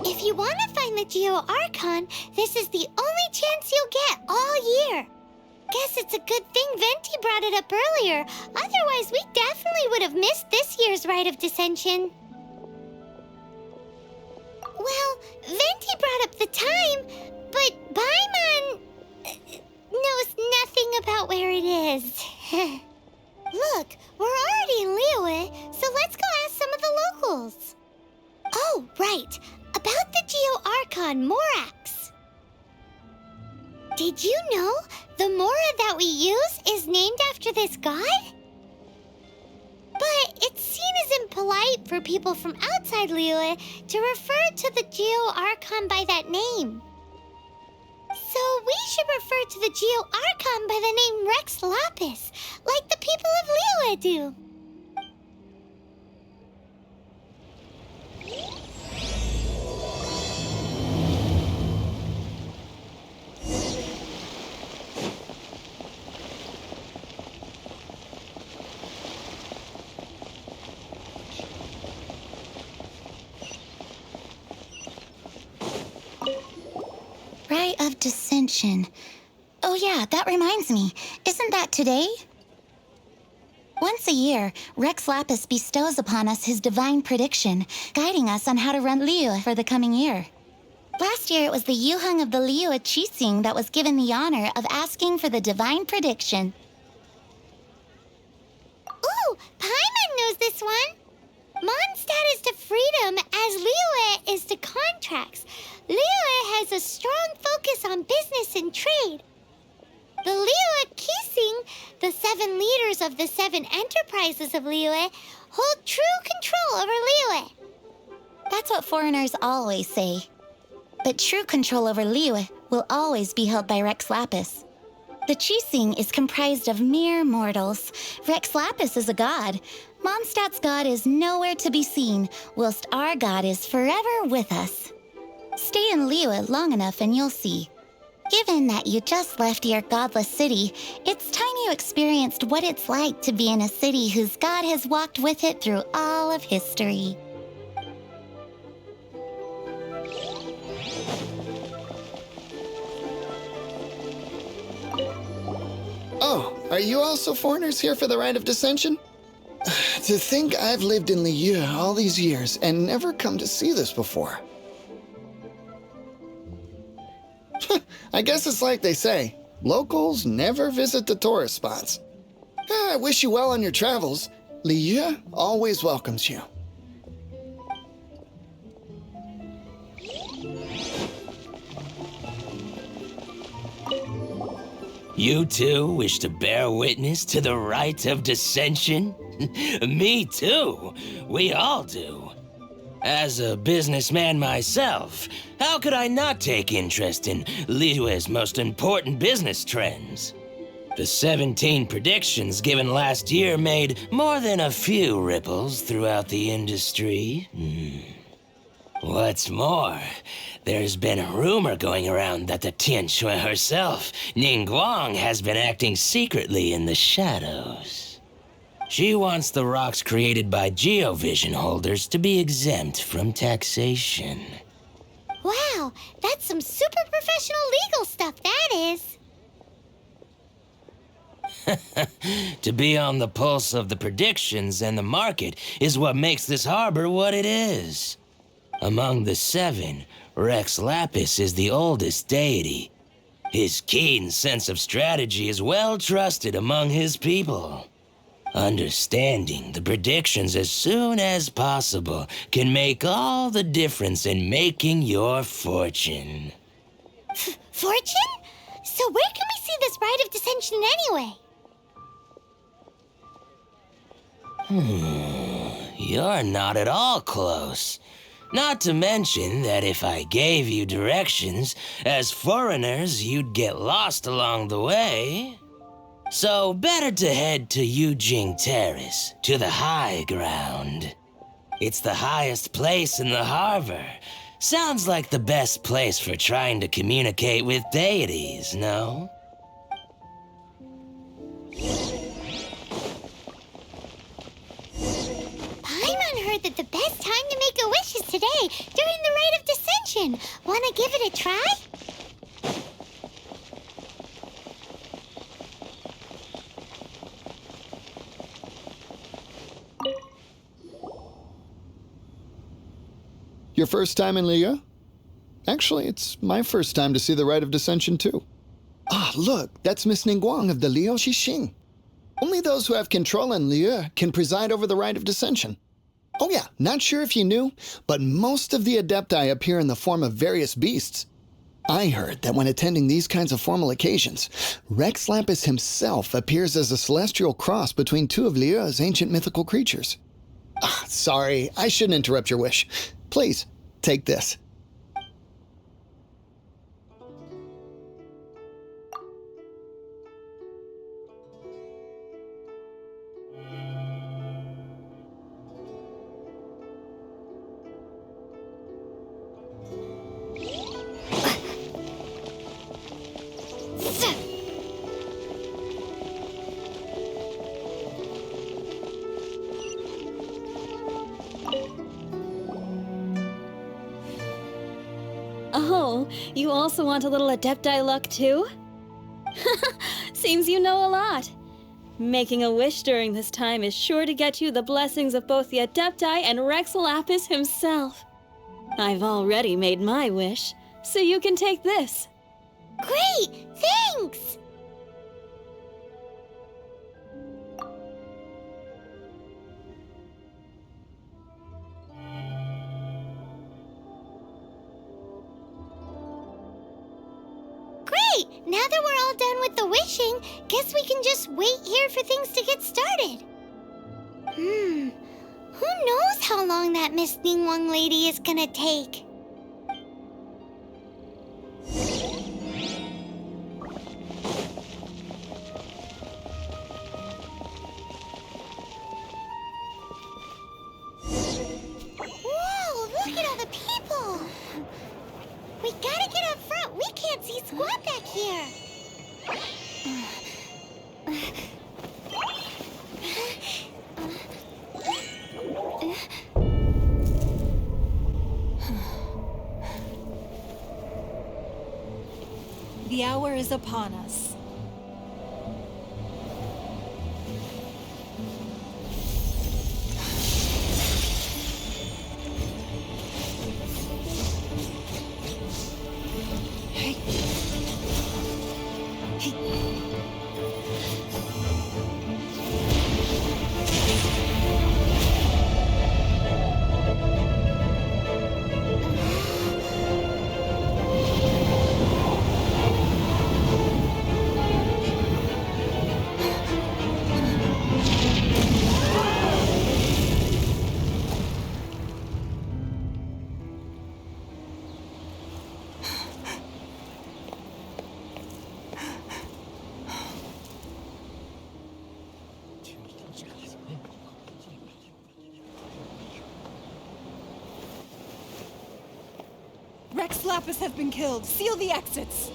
If you want to find the Geo Archon, this is the only chance you'll get all year. Guess it's a good thing Venti brought it up earlier. Otherwise, we definitely would have missed this year's Rite of Descension. Well, Venti brought up the time, but Paimon knows nothing about where it is. Look, we're already in Liyue, so let's go ask some of the locals. Oh, right. About the Geo Archon Morax. Did you know the Mora that we use is named after this god? But it's seen as impolite for people from outside Liyue to refer to the Geo Archon by that name. So we should refer to the Geo Archon by the name Rex Lapis, like the people of Liyue do. Rite of Descension. Oh yeah, that reminds me. Isn't that today? Once a year, Rex Lapis bestows upon us his divine prediction, guiding us on how to run Liyue for the coming year. Last year, it was the Yujing of the Liyue Qixing that was given the honor of asking for the divine prediction. Ooh, Paimon knows this one. Mondstadt is to freedom as Liyue is to contracts. Liyue has a strong focus on business and trade. The Liyue Qixing, the 7 leaders of the 7 enterprises of Liyue, hold true control over Liyue. That's what foreigners always say. But true control over Liyue will always be held by Rex Lapis. The Qixing is comprised of mere mortals. Rex Lapis is a god. Mondstadt's god is nowhere to be seen, whilst our god is forever with us. Stay in Liyue long enough and you'll see. Given that you just left your godless city, it's time you experienced what it's like to be in a city whose god has walked with it through all of history. Oh, are you also foreigners here for the Rite of Descension? To think I've lived in Liyue all these years and never come to see this before. I guess it's like they say, locals never visit the tourist spots. I wish you well on your travels. Liyue always welcomes you. You too wish to bear witness to the Rite of Descension? Me too. We all do. As a businessman myself, how could I not take interest in Liyue's most important business trends? The 17 predictions given last year made more than a few ripples throughout the industry. What's more, there's been a rumor going around that the Tianshui herself, Ningguang, has been acting secretly in the shadows. She wants the rocks created by Geovision holders to be exempt from taxation. Wow, that's some super professional legal stuff, that is. To be on the pulse of the predictions and the market is what makes this harbor what it is. Among the 7, Rex Lapis is the oldest deity. His keen sense of strategy is well trusted among his people. Understanding the predictions as soon as possible can make all the difference in making your fortune. Fortune? So where can we see this Rite of Descension anyway? You're not at all close. Not to mention that if I gave you directions, as foreigners, you'd get lost along the way. So better to head to Yujing Terrace, to the high ground. It's the highest place in the harbor. Sounds like the best place for trying to communicate with deities, no? Paimon heard that the best time to make a wish is today, during the Rite of Descension. Wanna give it a try? Your first time in Liyue? Actually, it's my first time to see the Rite of Descension, too. Ah, look, that's Miss Ningguang of the Liu Xixing. Only those who have control in Liyue can preside over the Rite of Descension. Oh yeah, not sure if you knew, but most of the Adepti appear in the form of various beasts. I heard that when attending these kinds of formal occasions, Rex Lapis himself appears as a celestial cross between two of Liyue's ancient mythical creatures. Ah, sorry, I shouldn't interrupt your wish. Please, take this. Oh, you also want a little Adepti luck too? Seems you know a lot. Making a wish during this time is sure to get you the blessings of both the Adepti and Rex Lapis himself. I've already made my wish, so you can take this. Great! Thanks! Great! Now that we're all done with the wishing, guess we can just wait here for things to get started. Who knows how long that Miss Ningguang lady is gonna take? Whoa, look at all the people! We gotta get up front. We can't see squat back here. The hour is upon us. Rex Lapis have been killed. Seal the exits.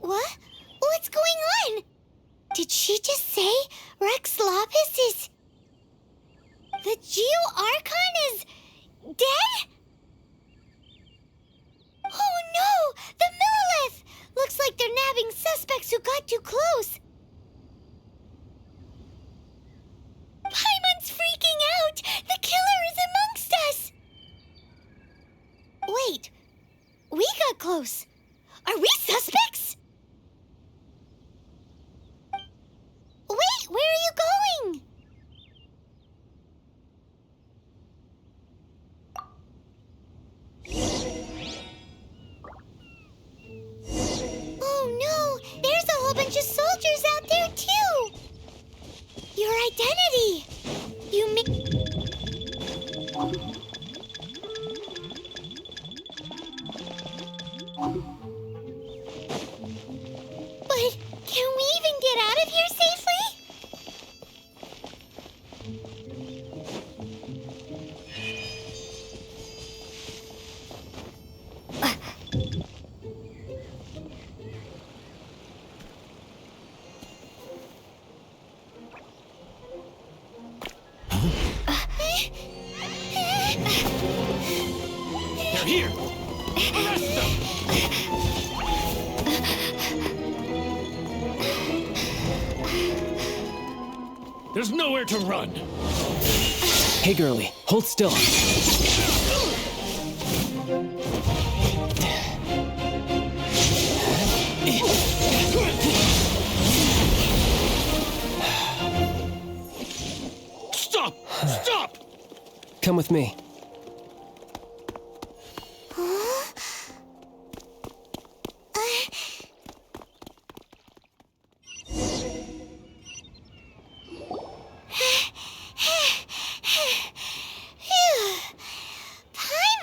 What? What's going on? Did she just say Rex Lapis is... The Geo Archon is... dead? Oh no! The Millelith! Looks like they're nabbing suspects who got too close. Paimon's freaking out! The killer is amongst us! Wait, we got close. Are we suspects? Wait, where are you going? Oh no, there's a whole bunch of soldiers out there too! Your identity! You But can we even get out of here safely? There's nowhere to run. Hey, girlie, hold still. Stop! Stop! Come with me.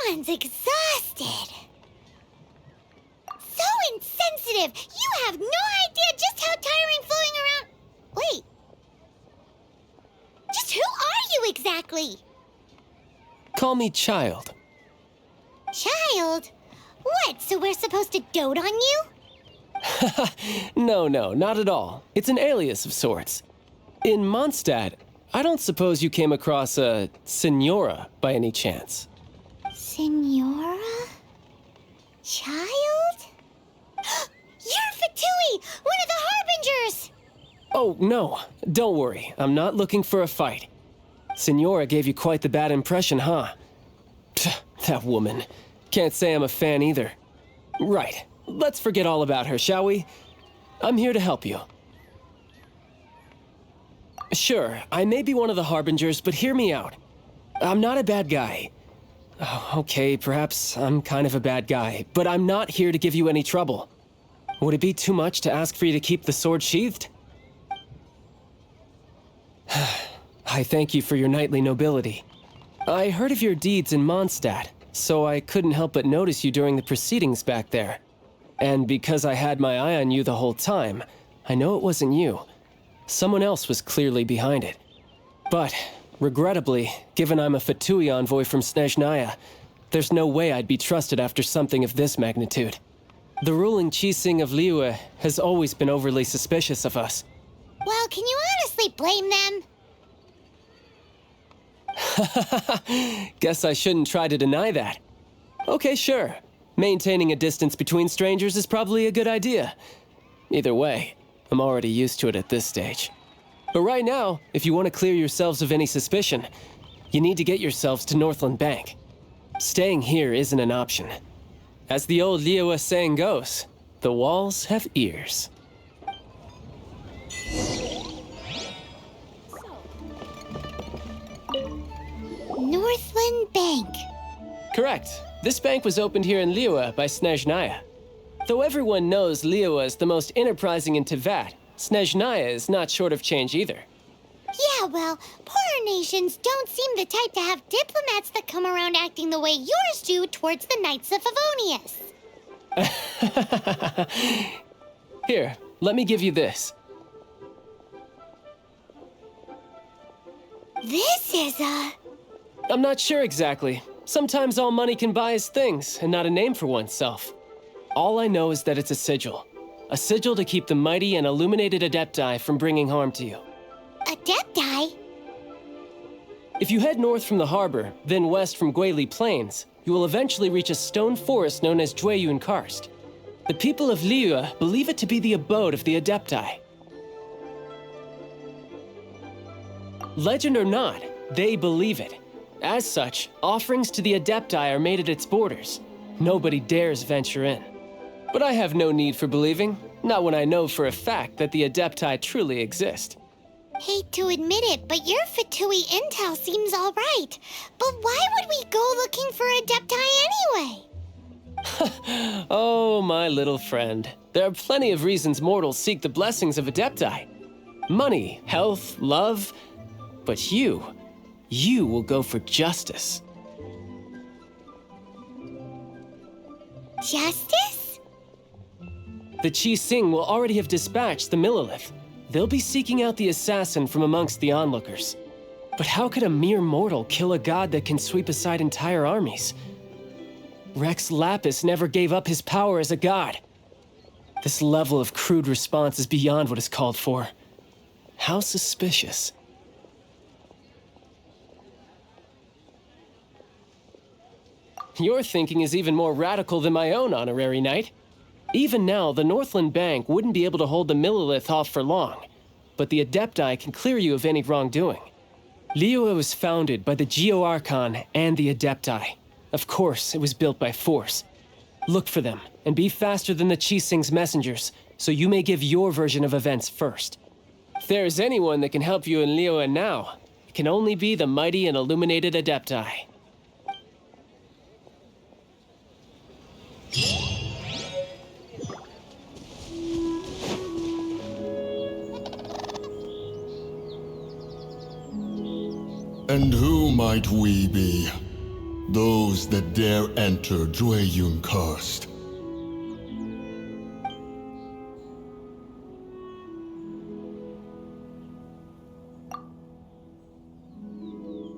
Paimon's exhausted. So insensitive. You have no idea just how tiring floating around. Wait. Just who are you exactly? Call me Childe. Child? What, so we're supposed to dote on you? No, not at all. It's an alias of sorts. In Mondstadt, I don't suppose you came across a Senora by any chance. Senora? Child? You're Fatui, one of the Harbingers! Oh, no. Don't worry. I'm not looking for a fight. Senora gave you quite the bad impression, huh? Pfft, that woman. Can't say I'm a fan either. Right. Let's forget all about her, shall we? I'm here to help you. Sure, I may be one of the Harbingers, but hear me out. I'm not a bad guy. Oh, okay, perhaps I'm kind of a bad guy, but I'm not here to give you any trouble. Would it be too much to ask for you to keep the sword sheathed? I thank you for your knightly nobility. I heard of your deeds in Mondstadt, so I couldn't help but notice you during the proceedings back there. And because I had my eye on you the whole time, I know it wasn't you. Someone else was clearly behind it. But, regrettably, given I'm a Fatui envoy from Snezhnaya, there's no way I'd be trusted after something of this magnitude. The ruling Qixing of Liyue has always been overly suspicious of us. Well, can you honestly blame them? Guess I shouldn't try to deny that. Okay, sure. Maintaining a distance between strangers is probably a good idea. Either way, I'm already used to it at this stage. But right now, if you want to clear yourselves of any suspicion, you need to get yourselves to Northland Bank. Staying here isn't an option. As the old Liyue saying goes, the walls have ears. Northland Bank. Correct. This bank was opened here in Liyue by Snezhnaya. Though everyone knows Liyue is the most enterprising in Teyvat, Snezhnaya is not short of change either. Yeah, well, poorer nations don't seem the type to have diplomats that come around acting the way yours do towards the Knights of Favonius. Here, let me give you this. This is a... I'm not sure exactly. Sometimes all money can buy is things, and not a name for oneself. All I know is that it's a sigil. A sigil to keep the mighty and illuminated Adepti from bringing harm to you. Adepti? If you head north from the harbor, then west from Guili Plains, you will eventually reach a stone forest known as Jueyun Karst. The people of Liyue believe it to be the abode of the Adepti. Legend or not, they believe it. As such, offerings to the Adepti are made at its borders. Nobody dares venture in. But I have no need for believing, not when I know for a fact that the Adepti truly exist. Hate to admit it, but your Fatui intel seems all right. But why would we go looking for Adepti anyway? Oh, my little friend. There are plenty of reasons mortals seek the blessings of Adepti. Money, health, love. But you will go for justice. Justice? The Qixing will already have dispatched the Millelith. They'll be seeking out the assassin from amongst the onlookers. But how could a mere mortal kill a god that can sweep aside entire armies? Rex Lapis never gave up his power as a god. This level of crude response is beyond what is called for. How suspicious. Your thinking is even more radical than my own, honorary knight. Even now, the Northland Bank wouldn't be able to hold the Millelith off for long. but the Adepti can clear you of any wrongdoing. Liyue was founded by the Geo Archon and the Adepti. Of course, it was built by force. Look for them, and be faster than the Qixing's messengers, so you may give your version of events first. If there is anyone that can help you in Liyue now, it can only be the mighty and illuminated Adepti. And who might we be? Those that dare enter Jueyun Karst.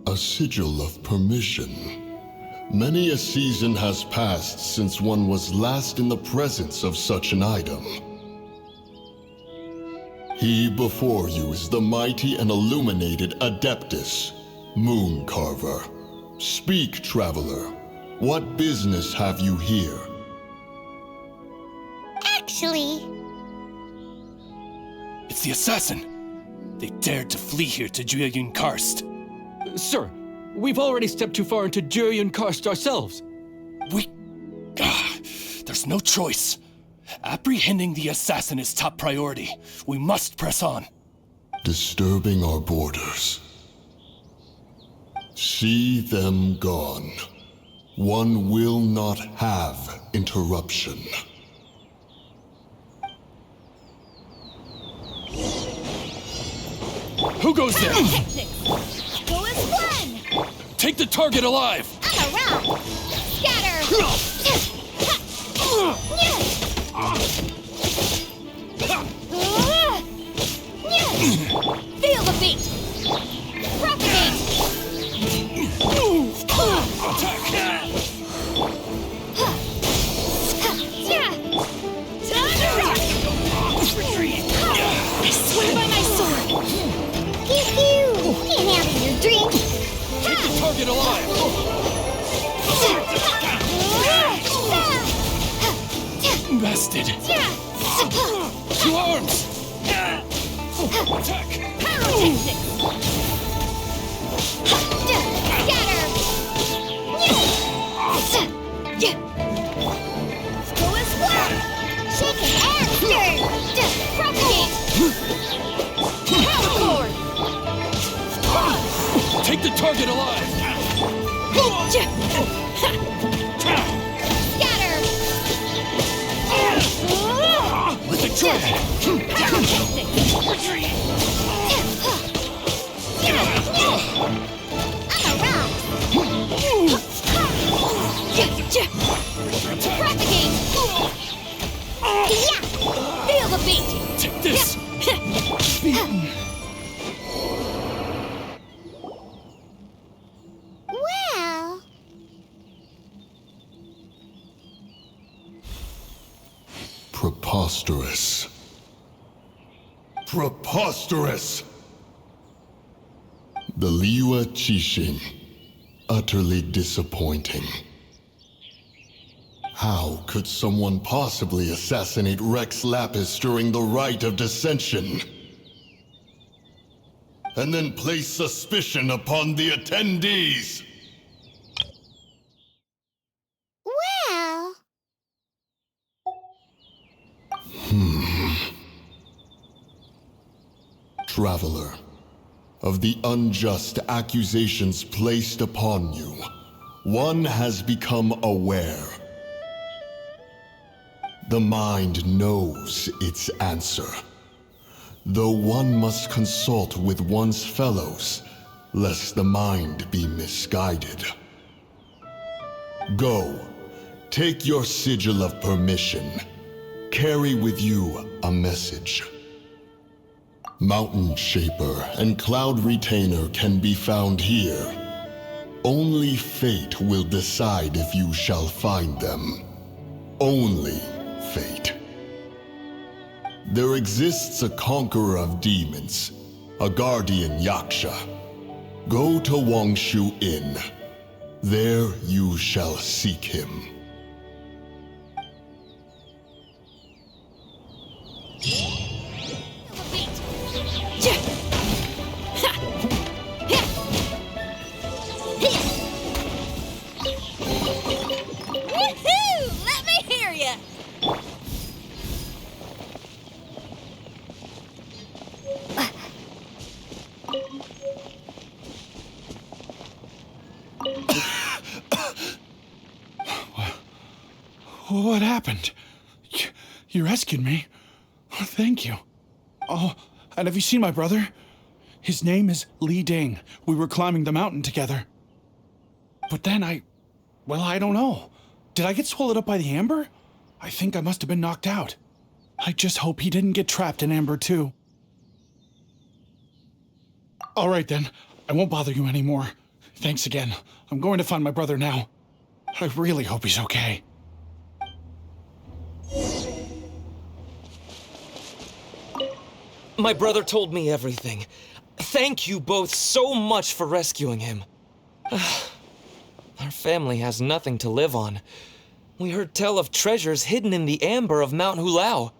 A sigil of permission. Many a season has passed since one was last in the presence of such an item. He before you is the mighty and illuminated Adeptus, Moon Carver. Speak, traveler. What business have you here? Actually, It's the assassin. They dared to flee here to Jueyun Karst. Sir, we've already stepped too far into Jueyun Karst ourselves. There's no choice. Apprehending the assassin is top priority. We must press on. Disturbing our borders. See them gone. One will not have interruption. Who goes there? go as one! Take the target alive! I'm a rock! Scatter! Feel the beat! Propagate! I swear by my sword! Pew-pew! Can't have your drink! Take the target alive! Bested! To arms! Attack! Go as one! Shake it and stir! Propagate! Power cord! Take the target alive! Scatter! With the dragon! Retreat! I'm a rock! Propagate! Yeah! Feel the beat! Take this! Well... Preposterous. Preposterous! The Liyue Qixing. Utterly disappointing. How could someone possibly assassinate Rex Lapis during the Rite of Descension? And then place suspicion upon the attendees? Well... Traveler, of the unjust accusations placed upon you, one has become aware. The mind knows its answer, though one must consult with one's fellows, lest the mind be misguided. Go, take your sigil of permission. Carry with you a message. Mountain Shaper and Cloud Retainer can be found here. Only fate will decide if you shall find them. Only fate. There exists a conqueror of demons, a guardian Yaksha. Go to Wangshu Inn. There you shall seek him. What happened? You rescued me. Oh, thank you. Oh, and have you seen my brother? His name is LiDang. We were climbing the mountain together. But then I don't know. Did I get swallowed up by the amber? I think I must have been knocked out. I just hope he didn't get trapped in amber too. All right then, I won't bother you anymore. Thanks again. I'm going to find my brother now. I really hope he's okay. My brother told me everything. Thank you both so much for rescuing him. Our family has nothing to live on. We heard tell of treasures hidden in the amber of Mount Hulao.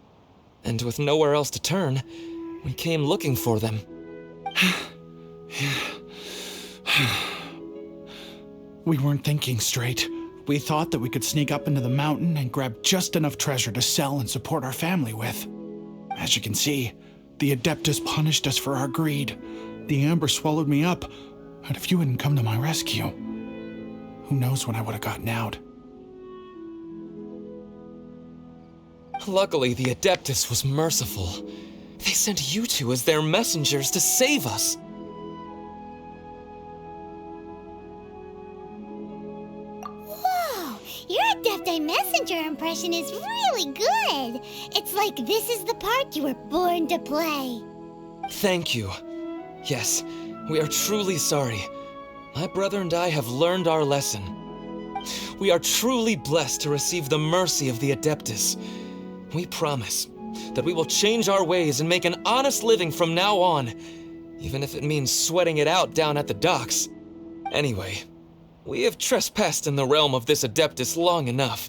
And with nowhere else to turn, we came looking for them. We weren't thinking straight. We thought that we could sneak up into the mountain and grab just enough treasure to sell and support our family with. As you can see, the Adeptus punished us for our greed. The amber swallowed me up, and if you hadn't come to my rescue, who knows when I would have gotten out. Luckily, the Adeptus was merciful. They sent you two as their messengers to save us. Whoa! Your Adepti Messenger impression is really good! It's like this is the part you were born to play. Thank you. Yes, we are truly sorry. My brother and I have learned our lesson. We are truly blessed to receive the mercy of the Adeptus. We promise that we will change our ways and make an honest living from now on, even if it means sweating it out down at the docks. Anyway, we have trespassed in the realm of this Adeptus long enough.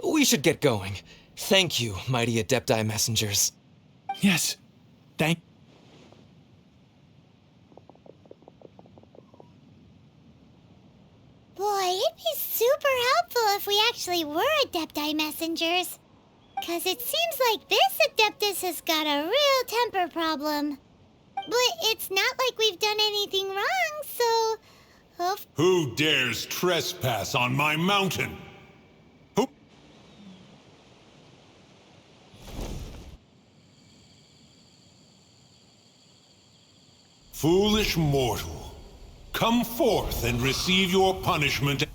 We should get going. Thank you, mighty Adepti messengers. Yes, thank... Boy, it'd be super helpful if we actually were Adepti messengers. 'Cause it seems like this Adeptus has got a real temper problem. But it's not like we've done anything wrong, so... Who dares trespass on my mountain? Who? Foolish mortal, come forth and receive your punishment.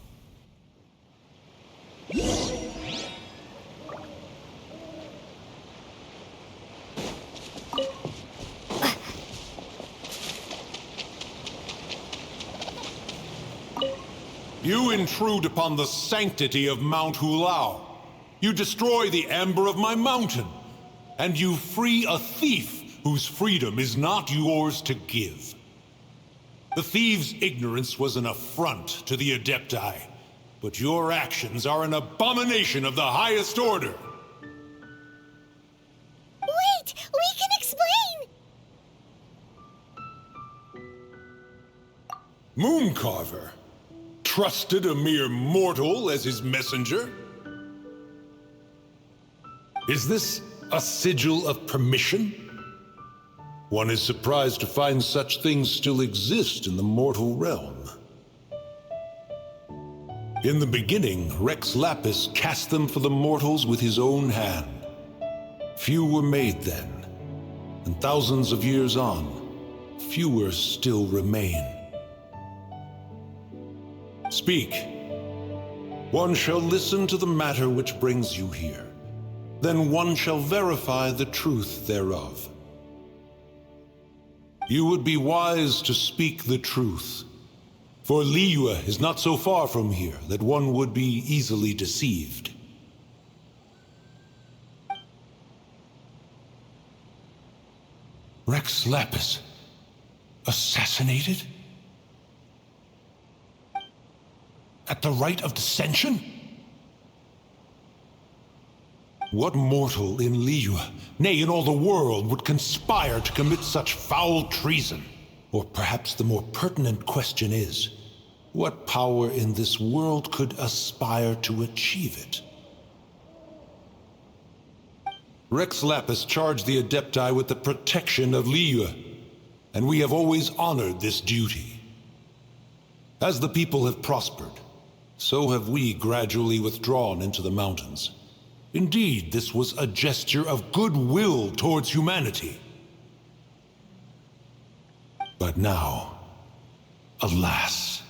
You intrude upon the sanctity of Mount Hulao. You destroy the amber of my mountain. And you free a thief whose freedom is not yours to give. The thief's ignorance was an affront to the Adepti, but your actions are an abomination of the highest order. Wait! We can explain! Moon Carver trusted a mere mortal as his messenger? Is this a sigil of permission? One is surprised to find such things still exist in the mortal realm. In the beginning, Rex Lapis cast them for the mortals with his own hand. Few were made then, and thousands of years on, fewer still remain. Speak. One shall listen to the matter which brings you here. Then one shall verify the truth thereof. You would be wise to speak the truth, for Liyue is not so far from here that one would be easily deceived. Rex Lapis, assassinated? At the rite of Descension? What mortal in Liyue, nay, in all the world, would conspire to commit such foul treason? Or perhaps the more pertinent question is, what power in this world could aspire to achieve it? Rex Lapis charged the Adepti with the protection of Liyue, and we have always honored this duty. As the people have prospered, so have we gradually withdrawn into the mountains, Indeed, this was a gesture of goodwill towards humanity. But now, alas,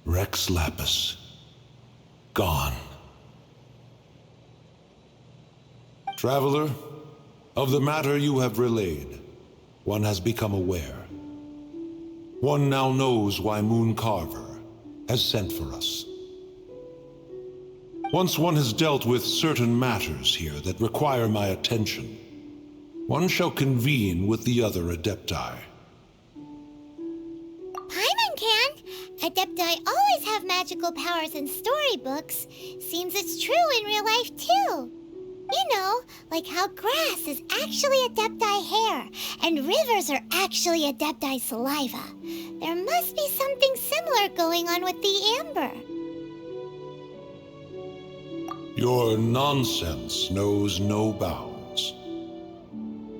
Rex Lapis, gone. Traveler, of the matter you have relayed, one has become aware. One now knows why Moon Carver has sent for us. Once one has dealt with certain matters here that require my attention, one shall convene with the other Adepti. Paimon can! Adepti always have magical powers in storybooks. Seems it's true in real life, too. You know, like how grass is actually Adepti hair, and rivers are actually Adepti saliva. There must be something similar going on with the amber. Your nonsense knows no bounds.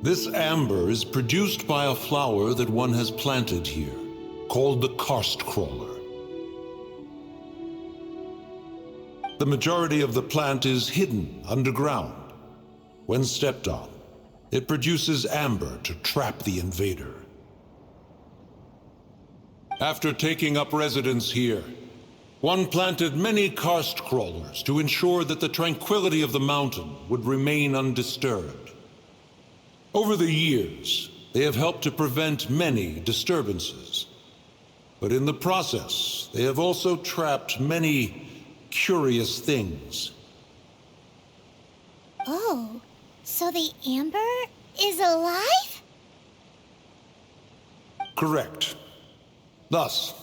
This amber is produced by a flower that one has planted here, called the Karst crawler. The majority of the plant is hidden underground. When stepped on, it produces amber to trap the invader. After taking up residence here, one planted many karst crawlers to ensure that the tranquility of the mountain would remain undisturbed. Over the years, they have helped to prevent many disturbances. But in the process, they have also trapped many curious things. Oh, so the amber is alive? Correct. Thus,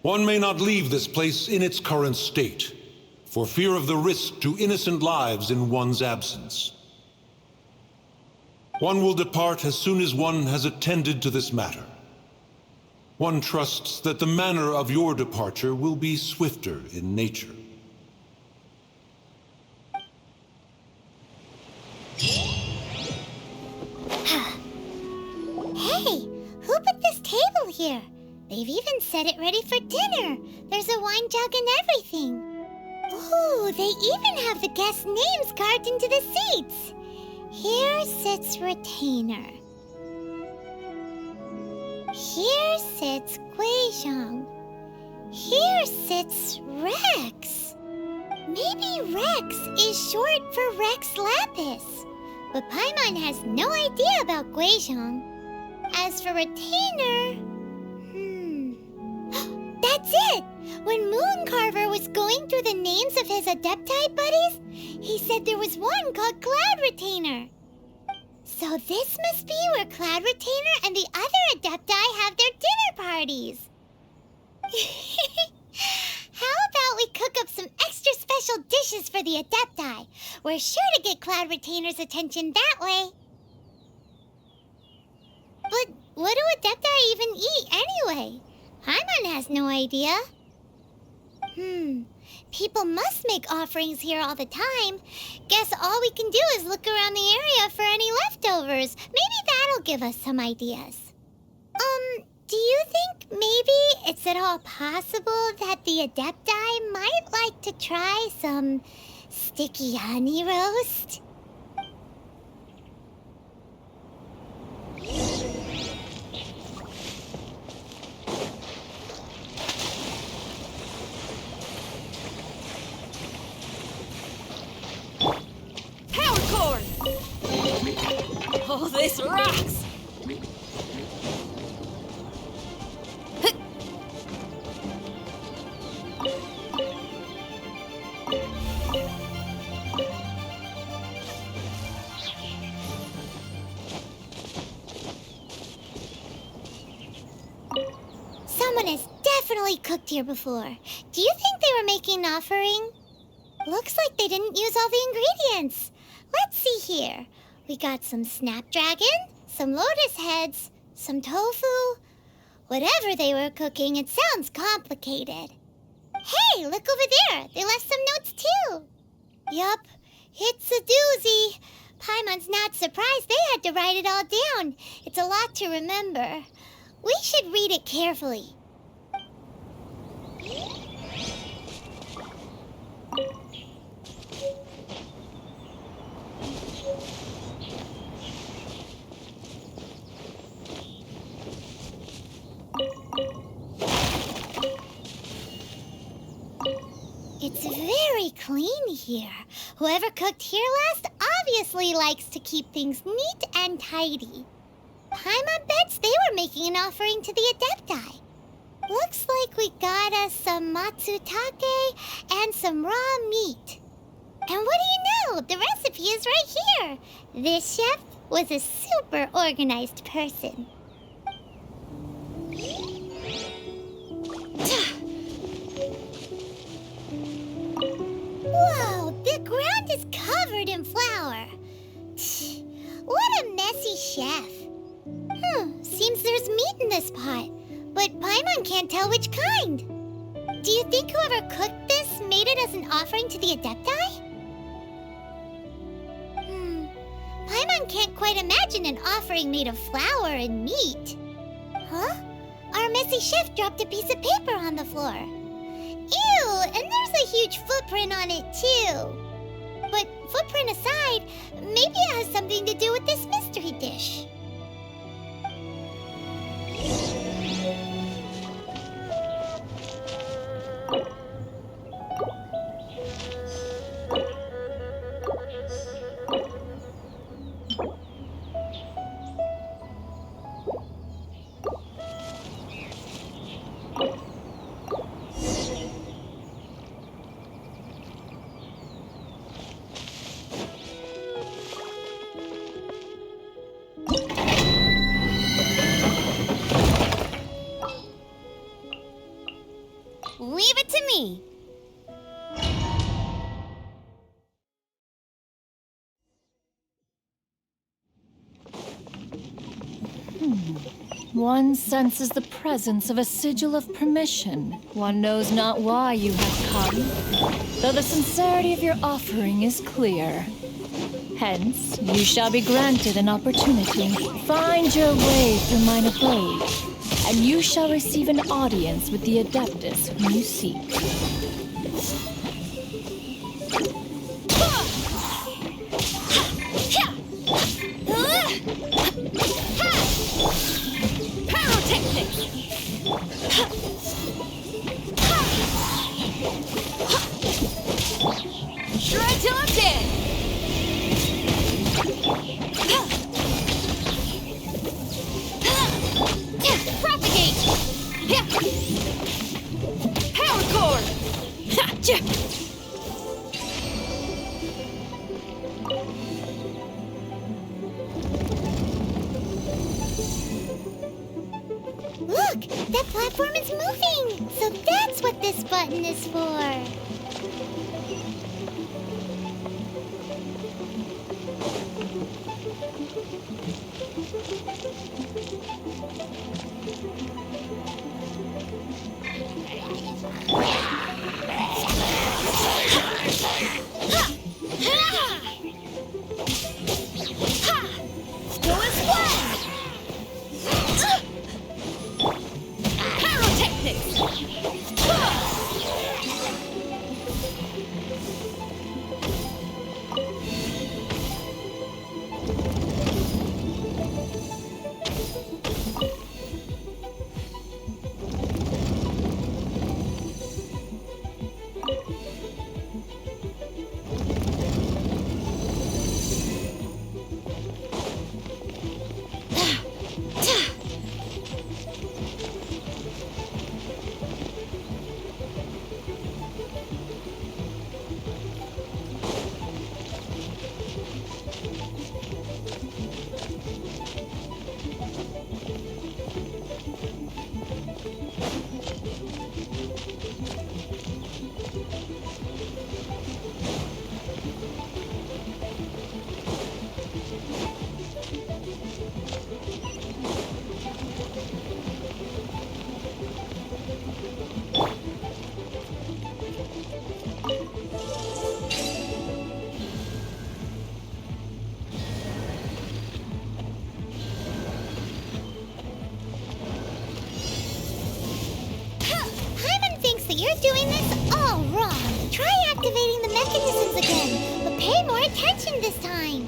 one may not leave this place in its current state, for fear of the risk to innocent lives in one's absence. One will depart as soon as one has attended to this matter. One trusts that the manner of your departure will be swifter in nature. Hey, who put this table here? They've even set it ready for dinner. There's a wine jug and everything. Ooh, they even have the guests' names carved into the seats. Here sits Retainer. Here sits Guizhong. Here sits Rex. Maybe Rex is short for Rex Lapis. But Paimon has no idea about Guizhong. As for Retainer... That's it! When Moon Carver was going through the names of his Adepti buddies, he said there was one called Cloud Retainer. So this must be where Cloud Retainer and the other Adepti have their dinner parties. How about we cook up some extra special dishes for the Adepti? We're sure to get Cloud Retainer's attention that way. But what do Adepti even eat anyway? Paimon has no idea. People must make offerings here all the time. Guess all we can do is look around the area for any leftovers. Maybe that'll give us some ideas. Do you think maybe it's at all possible that the Adepti might like to try some sticky honey roast? Power cord! Oh, this rocks! Someone has definitely cooked here before. Do you think they were making an offering? Looks like they didn't use all the ingredients. Let's see here. We got some snapdragon, some lotus heads, some tofu. Whatever they were cooking, it sounds complicated. Hey, look over there. They left some notes too. Yup, it's a doozy. Paimon's not surprised they had to write it all down. It's a lot to remember. We should read it carefully. here. Whoever cooked here last obviously likes to keep things neat and tidy. Paimon bets they were making an offering to the Adepti. Looks like we got us some matsutake and some raw meat. And what do you know? The recipe is right here. This chef was a super organized person. Whoa, the ground is covered in flour. What a messy chef. Seems there's meat in this pot, but Paimon can't tell which kind. Do you think whoever cooked this made it as an offering to the Adepti? Paimon can't quite imagine an offering made of flour and meat. Huh? Our messy chef dropped a piece of paper on the floor. Ew, and there's a huge footprint on it too. But footprint aside, maybe it has something to do with this mystery dish. Leave it to me. One senses the presence of a sigil of permission. One knows not why you have come, though the sincerity of your offering is clear. Hence, you shall be granted an opportunity. Find your way through mine abode, and you shall receive an audience with the Adeptus whom you seek. Shred till I'm dead! Propagate! Power core! Look, that platform is moving! So that's what this button is for. You're doing this all wrong. Try activating the mechanisms again, but pay more attention this time.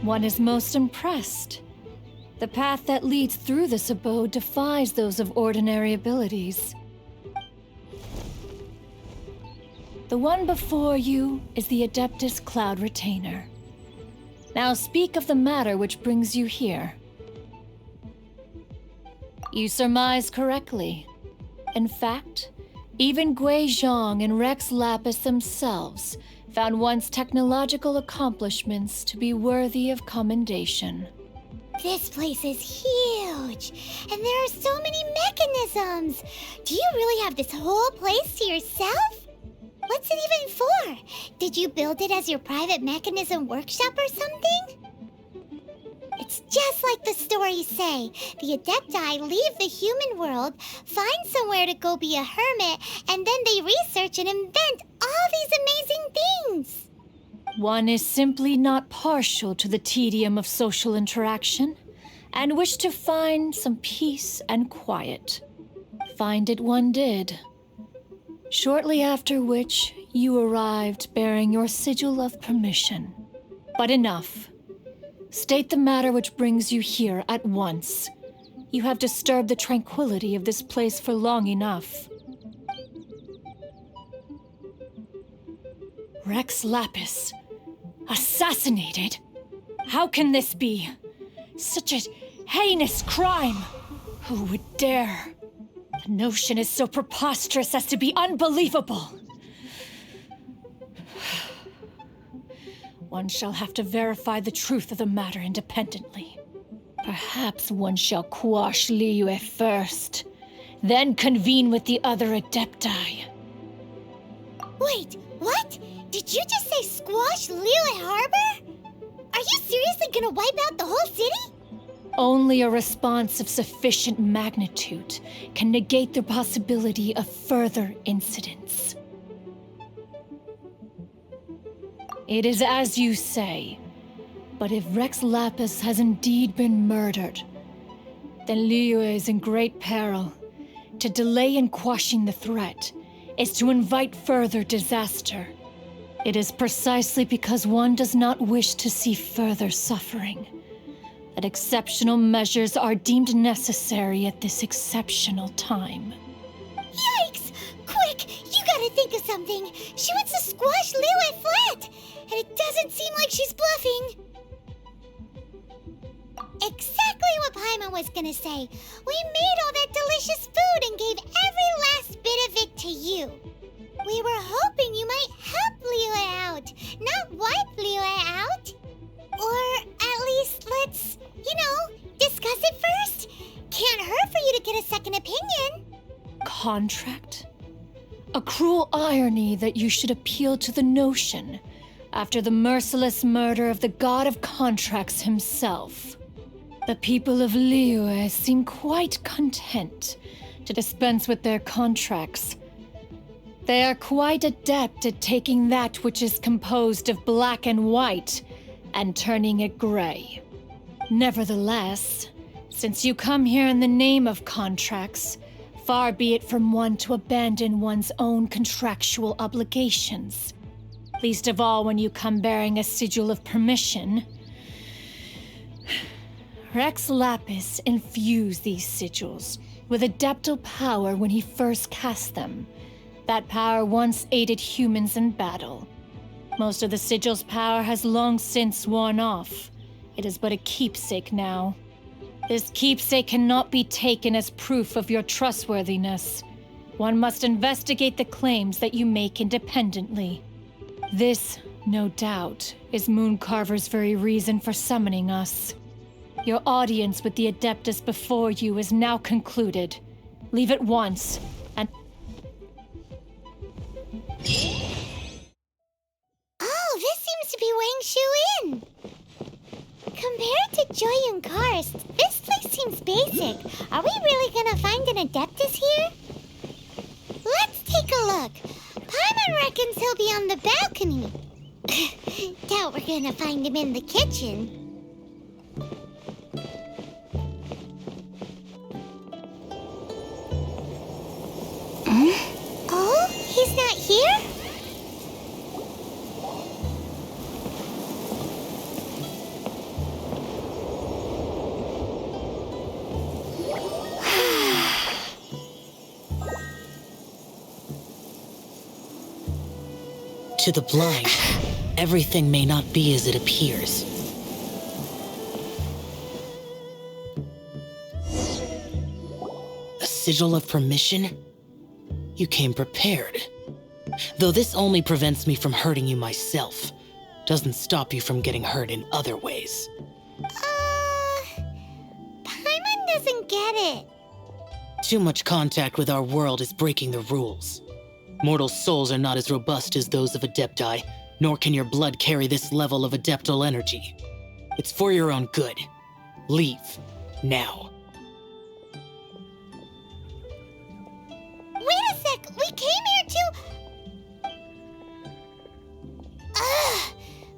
One is most impressed. The path that leads through this abode defies those of ordinary abilities. The one before you is the Adeptus Cloud Retainer. Now speak of the matter which brings you here. You surmise correctly. In fact, even Guizhong and Rex Lapis themselves found one's technological accomplishments to be worthy of commendation. This place is huge, and there are so many mechanisms. Do you really have this whole place to yourself? What's it even for? Did you build it as your private mechanism workshop or something? It's just like the stories say. The Adepti leave the human world, find somewhere to go be a hermit, and then they research and invent all these amazing things. One is simply not partial to the tedium of social interaction, and wished to find some peace and quiet. Find it one did. Shortly after which, you arrived bearing your sigil of permission. But enough. State the matter which brings you here at once. You have disturbed the tranquility of this place for long enough. Rex Lapis, assassinated? How can this be? Such a heinous crime! Who would dare? The notion is so preposterous as to be unbelievable. One shall have to verify the truth of the matter independently. Perhaps one shall quash Liyue first, then convene with the other Adepti. Wait, what? Did you just say squash Liyue Harbor? Are you seriously gonna wipe out the whole city? Only a response of sufficient magnitude can negate the possibility of further incidents. It is as you say, but if Rex Lapis has indeed been murdered, then Liyue is in great peril. To delay in quashing the threat is to invite further disaster. It is precisely because one does not wish to see further suffering that exceptional measures are deemed necessary at this exceptional time. Yikes! Quick, you gotta think of something. She wants to squash Liyue flat, and it doesn't seem like she's bluffing. Exactly what Paimon was gonna say. We made all that delicious food and gave every last bit of it to you. We were hoping you might help Liyue out, not wipe Liyue out. Or at least let's, discuss it first. Can't hurt for you to get a second opinion. Contract? A cruel irony that you should appeal to the notion after the merciless murder of the god of contracts himself. The people of Liyue seem quite content to dispense with their contracts. They are quite adept at taking that which is composed of black and white and turning it gray. Nevertheless, since you come here in the name of contracts, far be it from one to abandon one's own contractual obligations. Least of all when you come bearing a sigil of permission. Rex Lapis infused these sigils with adeptal power when he first cast them. That power once aided humans in battle. Most of the sigil's power has long since worn off. It is but a keepsake now. This keepsake cannot be taken as proof of your trustworthiness. One must investigate the claims that you make independently. This, no doubt, is Mooncarver's very reason for summoning us. Your audience with the Adeptus before you is now concluded. Leave at once, and... Oh, this seems to be Wangshu Inn. Compared to Jueyun Karst, this place seems basic. Are we really gonna find an Adeptus here? Let's take a look. Paimon reckons he'll be on the balcony. Doubt we're gonna find him in the kitchen. Oh, he's not here? To the blind, everything may not be as it appears. A sigil of permission? You came prepared. Though this only prevents me from hurting you myself, doesn't stop you from getting hurt in other ways. Paimon doesn't get it. Too much contact with our world is breaking the rules. Mortal souls are not as robust as those of Adepti, nor can your blood carry this level of adeptal energy. It's for your own good. Leave. Now. Wait a sec, we came here to...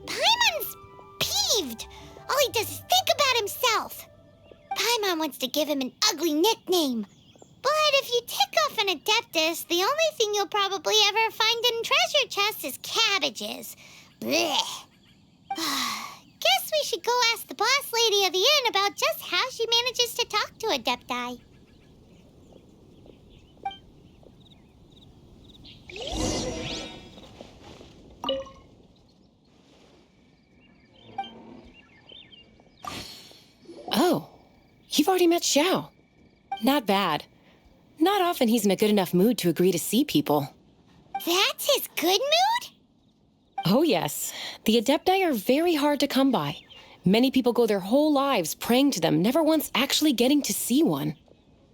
Paimon's peeved. All he does is think about himself. Paimon wants to give him an ugly nickname. But if you tick off an Adeptus, the only thing you'll probably ever find in treasure chests is cabbages. Blech. Guess we should go ask the boss lady of the inn about just how she manages to talk to Adepti. Oh, you've already met Xiao. Not bad. Not often he's in a good enough mood to agree to see people. That's his good mood? Oh yes. The Adepti are very hard to come by. Many people go their whole lives praying to them, never once actually getting to see one.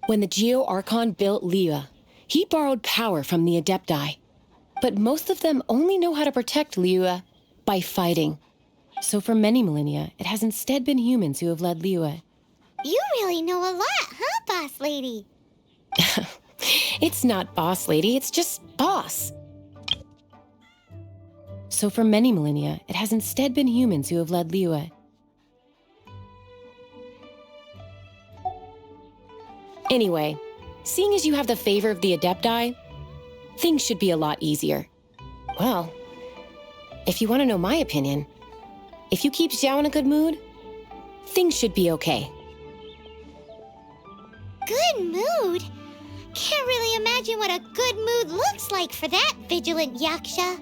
When the Geo Archon built Liyue, he borrowed power from the Adepti. But most of them only know how to protect Liyue by fighting. So for many millennia, it has instead been humans who have led Liyue. You really know a lot, huh, boss lady? It's not boss lady, it's just boss. So for many millennia, it has instead been humans who have led Liyue. Anyway, seeing as you have the favor of the Adepti, things should be a lot easier. Well, if you want to know my opinion, if you keep Xiao in a good mood, things should be okay. Good mood? Can't really imagine what a good mood looks like for that vigilant yaksha.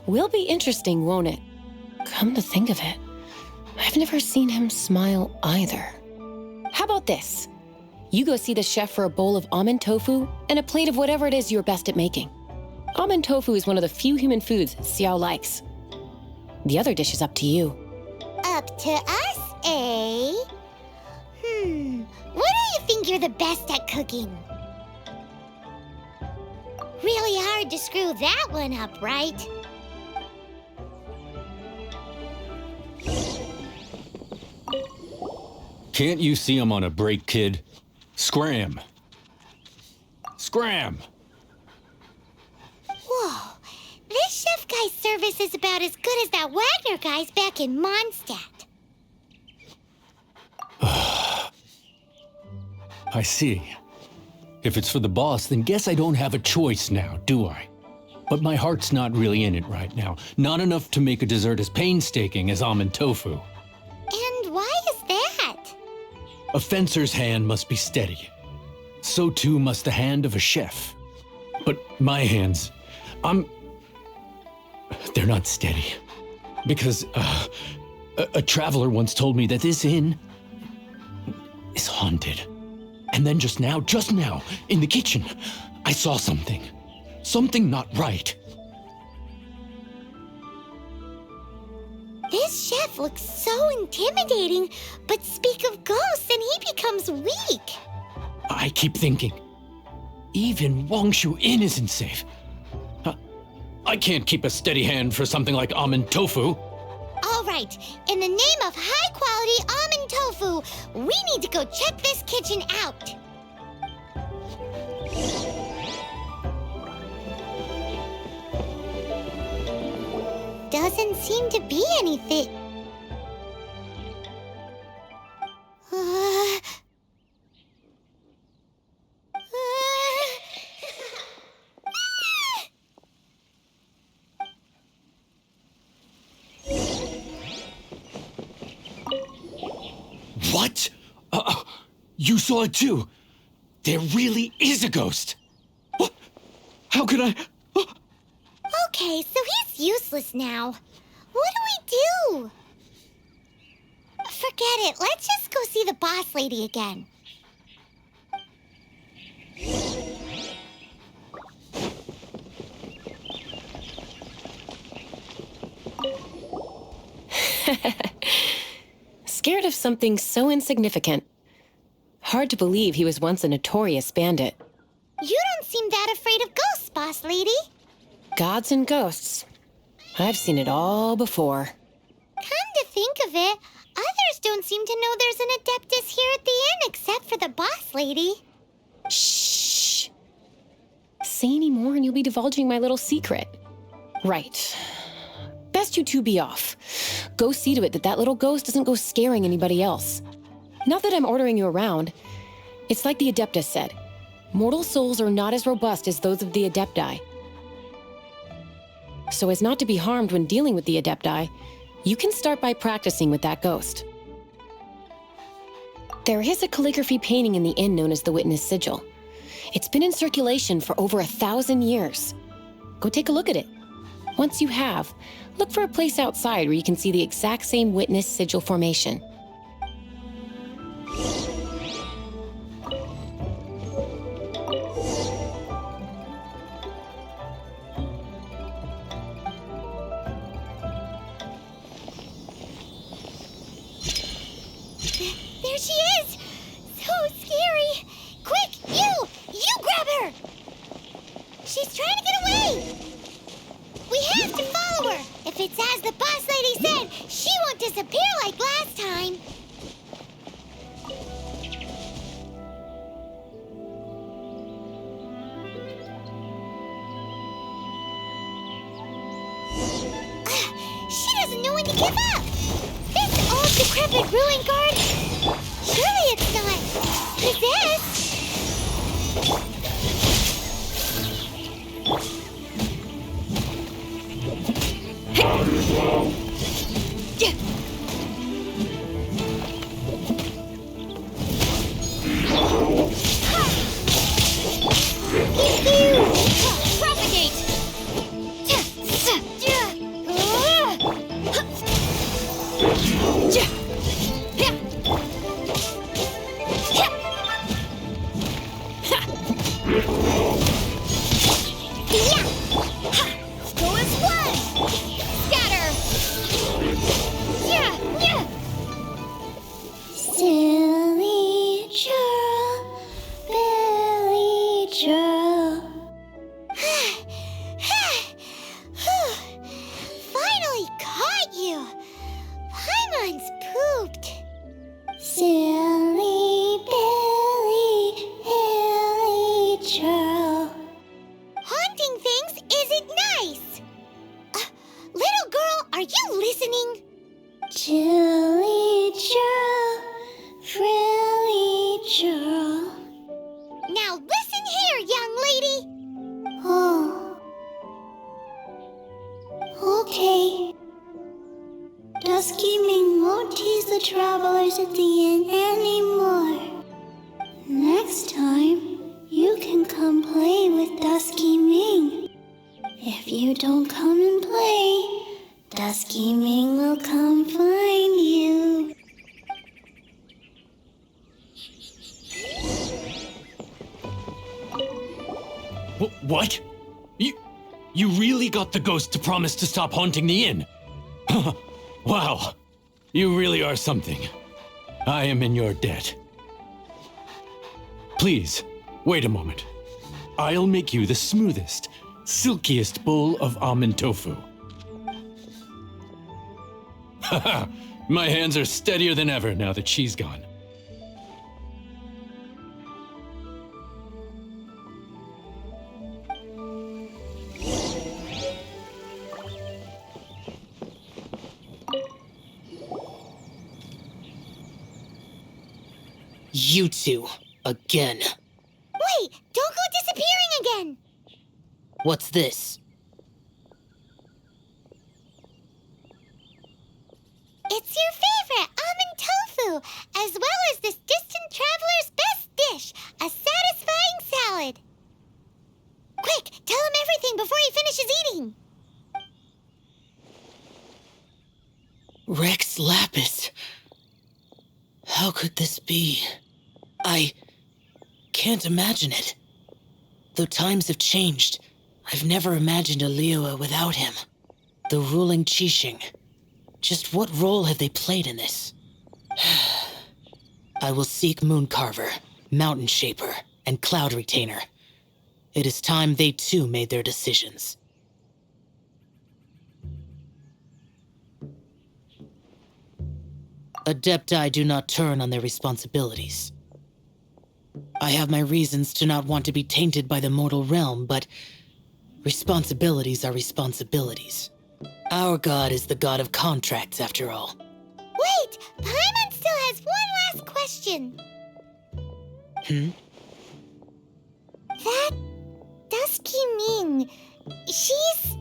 Will be interesting, won't it? Come to think of it, I've never seen him smile either. How about this? You go see the chef for a bowl of almond tofu and a plate of whatever it is you're best at making. Almond tofu is one of the few human foods Xiao likes. The other dish is up to you. Up to us, eh? What do you think you're the best at cooking? Really hard to screw that one up, right? Can't you see I'm on a break, kid? Scram! Scram! Whoa. This chef guy's service is about as good as that Wagner guy's back in Mondstadt. I see. If it's for the boss, then guess I don't have a choice now, do I? But my heart's not really in it right now. Not enough to make a dessert as painstaking as almond tofu. And why is that? A fencer's hand must be steady. So too must the hand of a chef. But my hands, they're not steady. Because a traveler once told me that this inn is haunted. And then just now, in the kitchen, I saw something. Something not right. This chef looks so intimidating, but speak of ghosts and he becomes weak. I keep thinking, even Wangshu Inn isn't safe. I can't keep a steady hand for something like almond tofu. All right, in the name of high-quality almond tofu, we need to go check this kitchen out. Doesn't seem to be anything. What? You saw it too? There really is a ghost. What? How could I? Okay, so he's useless now. What do we do? Forget it. Let's just go see the boss lady again. Scared of something so insignificant. Hard to believe he was once a notorious bandit. You don't seem that afraid of ghosts, boss lady. Gods and ghosts. I've seen it all before. Come to think of it, others don't seem to know there's an Adeptus here at the inn except for the boss lady. Shh. Say any more and you'll be divulging my little secret. Right. Best you two be off. Go see to it that little ghost doesn't go scaring anybody else. Not that I'm ordering you around. It's like the Adeptus said. Mortal souls are not as robust as those of the Adepti. So as not to be harmed when dealing with the Adepti, you can start by practicing with that ghost. There is a calligraphy painting in the inn known as the Witness Sigil. It's been in circulation for over 1,000 years. Go take a look at it. Once you have, look for a place outside where you can see the exact same Witness Sigil formation. There she is! So scary! Quick, you grab her! She's trying to get away! We have to follow her! If it's as the boss lady said, she won't disappear like last time! She doesn't know when to give up! This old decrepit ruin guard? Surely it's not possessed! Propagate! travelers at the inn anymore. Next time, you can come play with Dusky Ming. If you don't come and play, Dusky Ming will come find you. What? You really got the ghost to promise to stop haunting the inn? Wow. You really are something. I am in your debt. Please, wait a moment. I'll make you the smoothest, silkiest bowl of almond tofu. Haha, my hands are steadier than ever now that she's gone. You two, again. Wait, don't go disappearing again! What's this? It's your favorite, almond tofu, as well as this distant traveler's best dish, a satisfying salad. Quick, tell him everything before he finishes eating. Rex Lapis. How could this be? I can't imagine it. Though times have changed, I've never imagined a Liyue without him. The ruling Qixing. Just what role have they played in this? I will seek Moon Carver, Mountain Shaper, and Cloud Retainer. It is time they too made their decisions. Adepti do not turn on their responsibilities. I have my reasons to not want to be tainted by the mortal realm, but responsibilities are responsibilities. Our god is the god of contracts, after all. Wait, Paimon still has one last question. That Dusky Ming, she's...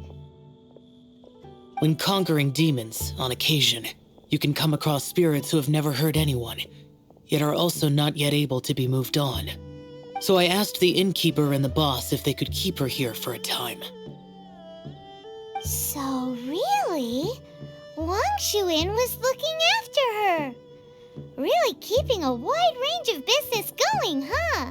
When conquering demons, on occasion, you can come across spirits who have never hurt anyone, yet are also not yet able to be moved on. So I asked the innkeeper and the boss if they could keep her here for a time. So really, Wangshu Inn was looking after her. Really keeping a wide range of business going, huh?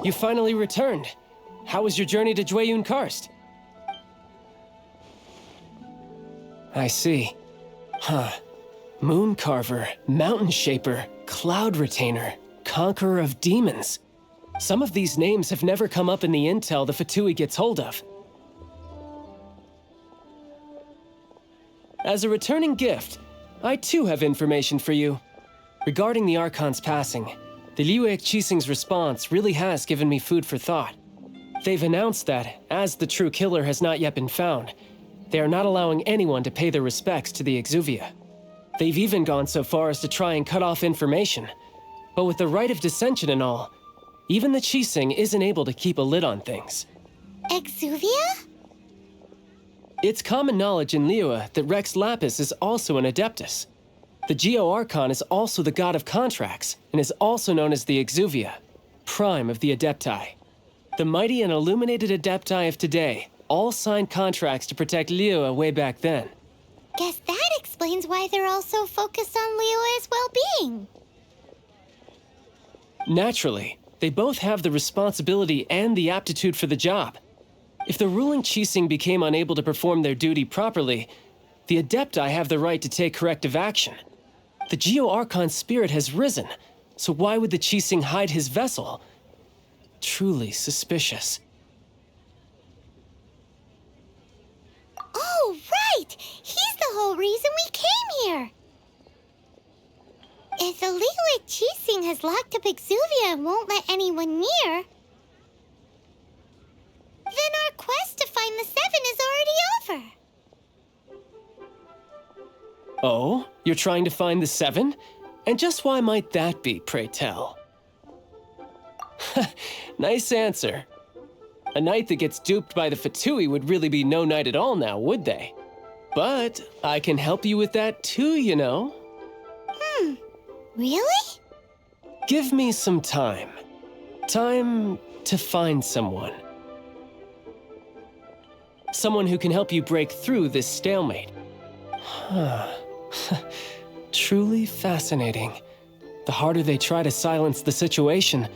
You finally returned. How was your journey to Jueyun Karst? I see. Huh. Moon Carver, Mountain Shaper, Cloud Retainer, Conqueror of Demons. Some of these names have never come up in the intel the Fatui gets hold of. As a returning gift, I too have information for you. Regarding the Archon's passing, the Liyue Qixing's response really has given me food for thought. They've announced that, as the true killer has not yet been found, they are not allowing anyone to pay their respects to the Exuvia. They've even gone so far as to try and cut off information. But with the Rite of Descension and all, even the Qixing isn't able to keep a lid on things. Exuvia? It's common knowledge in Liyue that Rex Lapis is also an Adeptus. The Geo Archon is also the god of contracts, and is also known as the Exuvia, prime of the Adepti. The mighty and illuminated Adepti of today all signed contracts to protect Liyue way back then. Guess that explains why they're all so focused on Liyue's well-being. Naturally, they both have the responsibility and the aptitude for the job. If the ruling Qixing became unable to perform their duty properly, the Adepti have the right to take corrective action. The Geo Archon's spirit has risen, so why would the Qixing hide his vessel? Truly suspicious. Oh, right! He's the whole reason we came here! If the Liyue Qixing has locked up Exuvia and won't let anyone near, then our quest to find the Seven is already over. Oh? You're trying to find the Seven? And just why might that be, pray tell? Nice answer. A knight that gets duped by the Fatui would really be no knight at all now, would they? But I can help you with that too, you know. Really? Give me some time. Time to find someone. Someone who can help you break through this stalemate. Truly fascinating. The harder they try to silence the situation,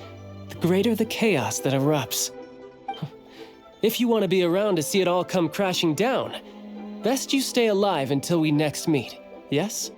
the greater the chaos that erupts. If you want to be around to see it all come crashing down, best you stay alive until we next meet, yes?